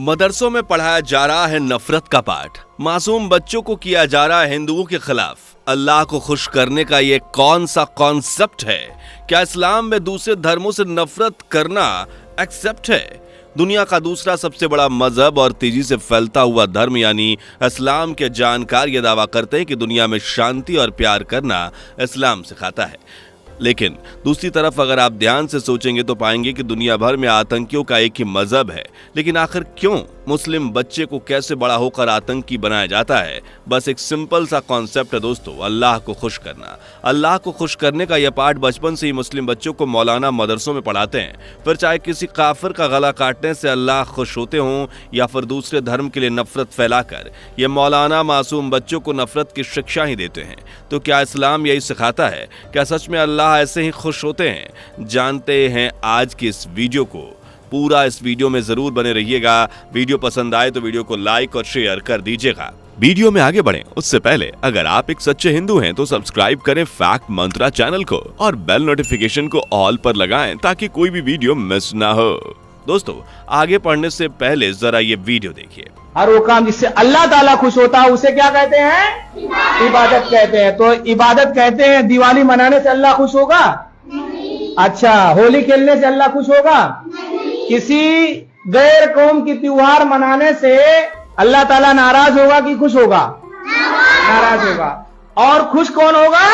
मदरसों में पढ़ाया जा रहा है नफरत का पाठ। मासूम बच्चों को किया जा रहा है हिंदुओं के खिलाफ। अल्लाह को खुश करने का ये कौन सा कॉन्सेप्ट है? क्या इस्लाम में दूसरे धर्मों से नफरत करना एक्सेप्ट है? दुनिया का दूसरा सबसे बड़ा मजहब और तेजी से फैलता हुआ धर्म यानी इस्लाम के जानकार ये दावा करते हैं कि दुनिया में शांति और प्यार करना इस्लाम सिखाता है। लेकिन दूसरी तरफ अगर आप ध्यान से सोचेंगे तो पाएंगे कि दुनिया भर में आतंकियों का एक ही मजहब है। लेकिन आखिर क्यों मुस्लिम बच्चे को कैसे बड़ा होकर आतंकी बनाया जाता है? बस एक सिंपल सा कॉन्सेप्ट है दोस्तों, अल्लाह को खुश करना। अल्लाह को खुश करने का यह पाठ बचपन से ही मुस्लिम बच्चों को मौलाना मदरसों में पढ़ाते हैं। फिर चाहे किसी काफिर का गला काटने से अल्लाह खुश होते हों या फिर दूसरे धर्म के लिए नफरत फैलाकर ये मौलाना मासूम बच्चों को नफरत की शिक्षा ही देते हैं। तो क्या इस्लाम यही सिखाता है? क्या सच में अल्लाह ऐसे ही खुश होते हैं? जानते हैं आज की इस वीडियो को। पूरा इस वीडियो में जरूर बने रहिएगा। वीडियो पसंद आए तो वीडियो को लाइक और शेयर कर दीजिएगा। वीडियो में आगे बढ़ें उससे पहले अगर आप एक सच्चे हिंदू हैं तो सब्सक्राइब करें फैक्ट मंत्रा चैनल को और बेल नोटिफिकेशन को ऑल पर लगाएं ताकि कोई भी वीडियो मिस ना हो। दोस्तों आगे पढ़ने से पहले जरा ये वीडियो देखिए। हर वो काम जिससे अल्लाह ताला खुश होता है उसे क्या कहते हैं? इबादत कहते हैं। तो इबादत कहते हैं दिवाली मनाने से अल्लाह खुश होगा? अच्छा, होली खेलने से अल्लाह खुश होगा? किसी गैर कौम की त्योहार मनाने से अल्लाह ताला नाराज होगा कि खुश होगा? नाराज होगा। और खुश कौन होगा?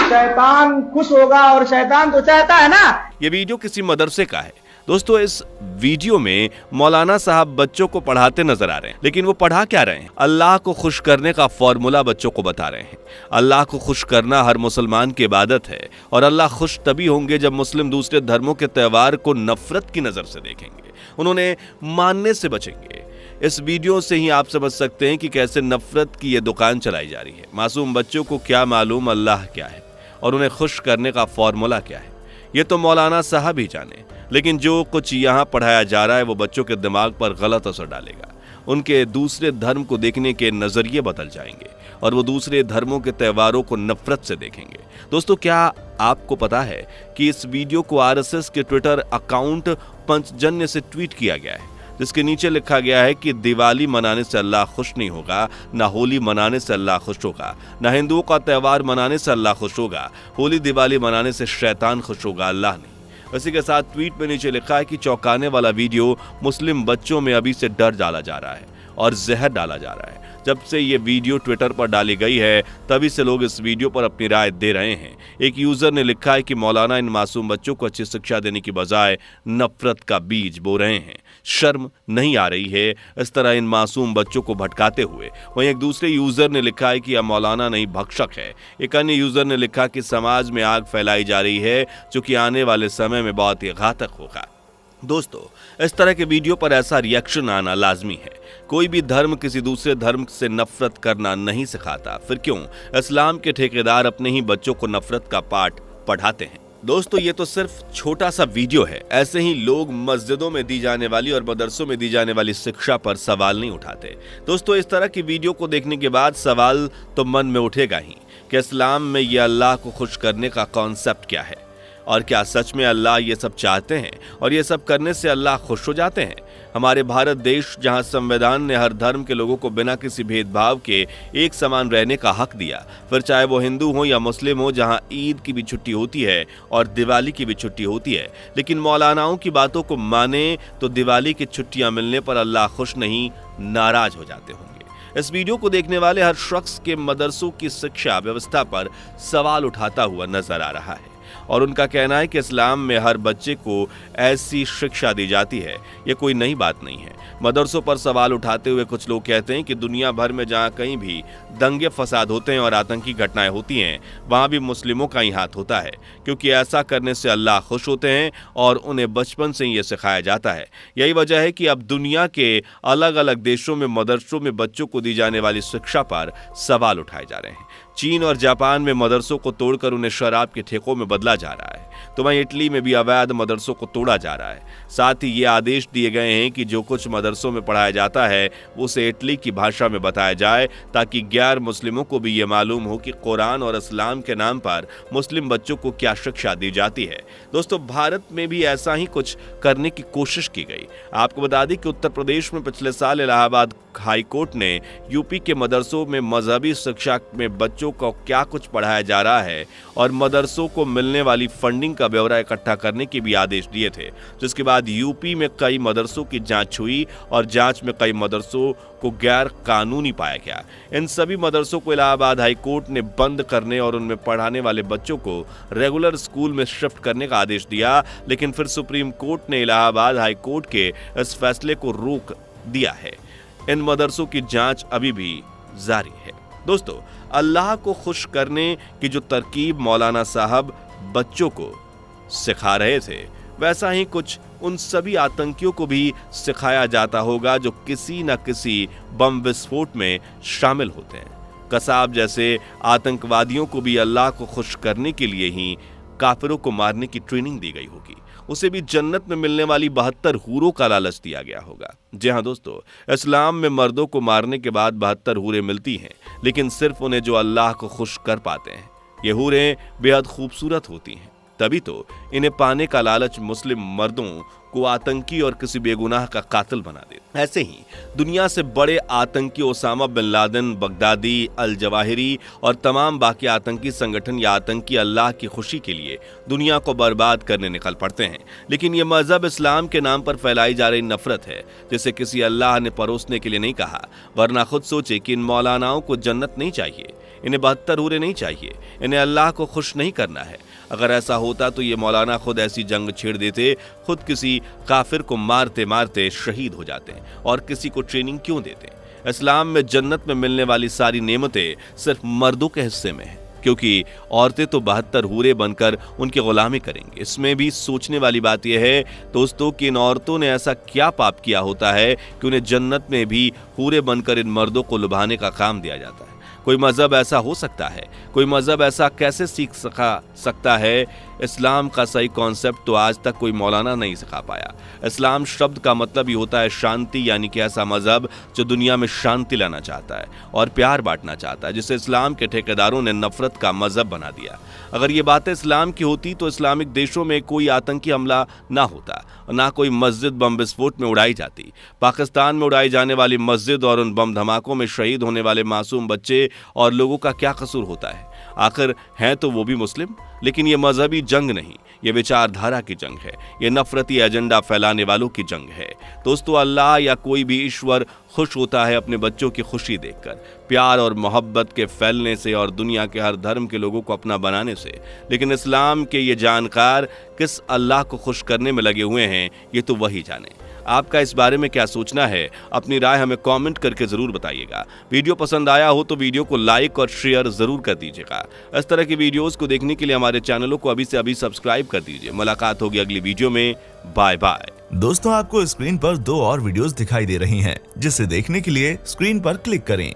शैतान खुश होगा। और शैतान तो चाहता है ना। ये वीडियो किसी मदरसे का है। दोस्तों इस वीडियो में मौलाना साहब बच्चों को पढ़ाते नजर आ रहे हैं, लेकिन वो पढ़ा क्या रहे हैं? अल्लाह को खुश करने का फॉर्मूला बच्चों को बता रहे हैं। अल्लाह को खुश करना हर मुसलमान की इबादत है और अल्लाह खुश तभी होंगे जब मुस्लिम दूसरे धर्मों के त्योहार को नफरत की नजर से देखेंगे, उन्होंने मानने से बचेंगे। इस वीडियो से ही आप समझ सकते हैं कि कैसे नफरत की यह दुकान चलाई जा रही है। मासूम बच्चों को क्या मालूम अल्लाह क्या है और उन्हें खुश करने का फॉर्मूला क्या है? ये तो मौलाना साहब ही जाने। लेकिन जो कुछ यहाँ पढ़ाया जा रहा है वो बच्चों के दिमाग पर गलत असर डालेगा। उनके दूसरे धर्म को देखने के नजरिए बदल जाएंगे और वो दूसरे धर्मों के त्योहारों को नफरत से देखेंगे। दोस्तों क्या आपको पता है कि इस वीडियो को आरएसएस के ट्विटर अकाउंट पंचजन्य से ट्वीट किया गया है, जिसके नीचे लिखा गया है कि दिवाली मनाने से अल्लाह खुश नहीं होगा, ना होली मनाने से अल्लाह खुश होगा, ना हिंदुओं का त्योहार मनाने से अल्लाह खुश होगा, होली दिवाली मनाने से शैतान खुश होगा, अल्लाह नहीं। इसी के साथ ट्वीट में नीचे लिखा है कि चौंकाने वाला वीडियो मुस्लिम बच्चों में अभी से डर डाला जा रहा है और जहर डाला जा रहा है। जब से ये वीडियो ट्विटर पर डाली गई है तभी से लोग इस वीडियो पर अपनी राय दे रहे हैं। एक यूजर ने लिखा है कि मौलाना इन मासूम बच्चों को अच्छी शिक्षा देने की बजाय नफरत का बीज बो रहे हैं। शर्म नहीं आ रही है इस तरह इन मासूम बच्चों को भटकाते हुए? वहीं एक दूसरे यूजर ने लिखा है कि यह मौलाना नहीं भक्षक है। एक अन्य यूजर ने लिखा कि समाज में आग फैलाई जा रही है जो कि आने वाले समय में बहुत ही घातक होगा। दोस्तों इस तरह के वीडियो पर ऐसा रिएक्शन आना लाजमी है। कोई भी धर्म किसी दूसरे धर्म से नफरत करना नहीं सिखाता, फिर क्यों इस्लाम के ठेकेदार अपने ही बच्चों को नफरत का पाठ पढ़ाते हैं? दोस्तों ये तो सिर्फ छोटा सा वीडियो है। ऐसे ही लोग मस्जिदों में दी जाने वाली और मदरसों में दी जाने वाली शिक्षा पर सवाल नहीं उठाते। दोस्तों इस तरह की वीडियो को देखने के बाद सवाल तो मन में उठेगा ही कि इस्लाम में ये अल्लाह को खुश करने का कॉन्सेप्ट क्या है और क्या सच में अल्लाह ये सब चाहते हैं और ये सब करने से अल्लाह खुश हो जाते हैं? हमारे भारत देश जहां संविधान ने हर धर्म के लोगों को बिना किसी भेदभाव के एक समान रहने का हक दिया, फिर चाहे वो हिंदू हो या मुस्लिम हो, जहां ईद की भी छुट्टी होती है और दिवाली की भी छुट्टी होती है, लेकिन मौलानाओं की बातों को माने तो दिवाली की छुट्टियां मिलने पर अल्लाह खुश नहीं नाराज हो जाते होंगे। इस वीडियो को देखने वाले हर शख्स के मदरसों की शिक्षा व्यवस्था पर सवाल उठाता हुआ नजर आ रहा है और उनका कहना है कि इस्लाम में हर बच्चे को ऐसी शिक्षा दी जाती है। ये कोई नई बात नहीं है। मदरसों पर सवाल उठाते हुए कुछ लोग कहते हैं कि दुनिया भर में जहाँ कहीं भी दंगे फसाद होते हैं और आतंकी घटनाएं होती हैं वहाँ भी मुस्लिमों का ही हाथ होता है, क्योंकि ऐसा करने से अल्लाह खुश होते हैं और उन्हें बचपन से ही ये सिखाया जाता है। यही वजह है कि अब दुनिया के अलग अलग देशों में मदरसों में बच्चों को दी जाने वाली शिक्षा पर सवाल उठाए जा रहे हैं। चीन और जापान में मदरसों को तोड़कर उन्हें शराब के ठेकों में बदला बदला जा रहा है, तो वहीं इटली में भी अवैध मदरसों को तोड़ा जा रहा है। साथ ही ये आदेश दिए गए हैं कि जो कुछ मदरसों में पढ़ाया जाता है उसे इटली की भाषा में बताया जाए, ताकि गैर मुस्लिमों को भी ये मालूम हो कि कुरान और इस्लाम के नाम पर मुस्लिम बच्चों को क्या शिक्षा दी जाती है। दोस्तों, भारत में भी ऐसा ही कुछ करने की कोशिश की गई। आपको बता दें कि उत्तर प्रदेश में पिछले साल इलाहाबाद हाई कोर्ट ने यूपी के मदरसों में मजहबी शिक्षा में बच्चों को क्या कुछ पढ़ाया जा रहा है और मदरसों को मिलने वाली फंडिंग का ब्यौरा इकट्ठा करने के भी आदेश दिए थे, जिसके बाद यूपी में कई मदरसों की जांच हुई और जांच में कई मदरसों को गैर कानूनी पाया गया। इन सभी मदरसों को इलाहाबाद हाई कोर्ट ने बंद करने और उनमें पढ़ाने वाले बच्चों को रेगुलर स्कूल में शिफ्ट करने का आदेश दिया, लेकिन फिर सुप्रीम कोर्ट ने इलाहाबाद हाई कोर्ट के इस फैसले को रोक दिया है। इन मदरसों की जांच अभी भी जारी है। दोस्तों, अल्लाह को खुश करने की जो तरकीब मौलाना साहब बच्चों को सिखा रहे थे, वैसा ही कुछ उन सभी आतंकियों को भी सिखाया जाता होगा जो किसी न किसी बम विस्फोट में शामिल होते हैं। कसाब जैसे आतंकवादियों को भी अल्लाह को खुश करने के लिए ही काफिरों को मारने की ट्रेनिंग दी गई होगी। उसे भी जन्नत में मिलने वाली 72 हूरों का लालच दिया गया होगा। जी हाँ दोस्तों, इस्लाम में मर्दों को मारने के बाद 72 हूरें मिलती हैं, लेकिन सिर्फ उन्हें जो अल्लाह को खुश कर पाते हैं। ये हूरें बेहद खूबसूरत होती हैं, तभी तो इन्हें पाने का लालच मुस्लिम मर्दों को आतंकी और किसी बेगुनाह का कातिल बना देता। ऐसे ही दुनिया से बड़े आतंकी Osama bin Laden, Baghdadi, al Zawahiri और तमाम बाकी आतंकी संगठन या आतंकी अल्लाह की खुशी के लिए दुनिया को बर्बाद करने निकल पड़ते हैं। लेकिन यह मजहब इस्लाम के नाम पर फैलाई जा रही नफरत है, जिसे किसी अल्लाह ने परोसने के लिए नहीं कहा। वरना खुद सोचे कि इन मौलानाओं को जन्नत नहीं चाहिए, इन्हें 72 हूरें नहीं चाहिए, इन्हें अल्लाह को खुश नहीं करना है। अगर ऐसा होता तो ये मौलाना खुद ऐसी जंग छेड़ देते, खुद किसी काफिर को मारते मारते शहीद हो जाते और किसी को ट्रेनिंग क्यों देते। इस्लाम में जन्नत में मिलने वाली सारी नेमतें सिर्फ मर्दों के हिस्से में है, क्योंकि औरतें तो 72 हूरे बनकर उनकी गुलामी करेंगी। इसमें भी सोचने वाली बात यह है दोस्तों कि इन औरतों ने ऐसा क्या पाप किया होता है कि उन्हें जन्नत में भी हूरे बनकर इन मर्दों को लुभाने का काम दिया जाता है। कोई मजहब ऐसा हो सकता है? कोई मजहब ऐसा कैसे सीख सकता है? इस्लाम का सही कॉन्सेप्ट तो आज तक कोई मौलाना नहीं सिखा पाया। इस्लाम शब्द का मतलब ही होता है शांति, यानी कि ऐसा मजहब जो दुनिया में शांति लाना चाहता है और प्यार बांटना चाहता है, जिसे इस्लाम के ठेकेदारों ने नफरत का मजहब बना दिया। अगर ये बातें इस्लाम की होती तो इस्लामिक देशों में कोई आतंकी हमला ना होता, ना कोई मस्जिद बम विस्फोट में उड़ाई जाती। पाकिस्तान में उड़ाई जाने वाली मस्जिद और उन बम धमाकों में शहीद होने वाले मासूम बच्चे और लोगों का क्या कसूर होता है? आखिर हैं तो वो भी मुस्लिम। लेकिन ये मजहबी जंग नहीं, ये विचारधारा की जंग है, ये नफरती एजेंडा फैलाने वालों की जंग है। दोस्तों, अल्लाह या कोई भी ईश्वर खुश होता है अपने बच्चों की खुशी देखकर, प्यार और मोहब्बत के फैलने से और दुनिया के हर धर्म के लोगों को अपना बनाने से। लेकिन इस्लाम के ये जानकार किस अल्लाह को खुश करने में लगे हुए हैं, ये तो वही जाने। आपका इस बारे में क्या सोचना है? अपनी राय हमें कमेंट करके जरूर बताइएगा। वीडियो पसंद आया हो तो वीडियो को लाइक और शेयर जरूर कर दीजिएगा। इस तरह की वीडियोस को देखने के लिए हमारे चैनलों को अभी से अभी सब्सक्राइब कर दीजिए। मुलाकात होगी अगली वीडियो में। Bye bye. दोस्तों, आपको स्क्रीन पर 2 और वीडियोस दिखाई दे रही हैं, जिसे देखने के लिए स्क्रीन पर क्लिक करें।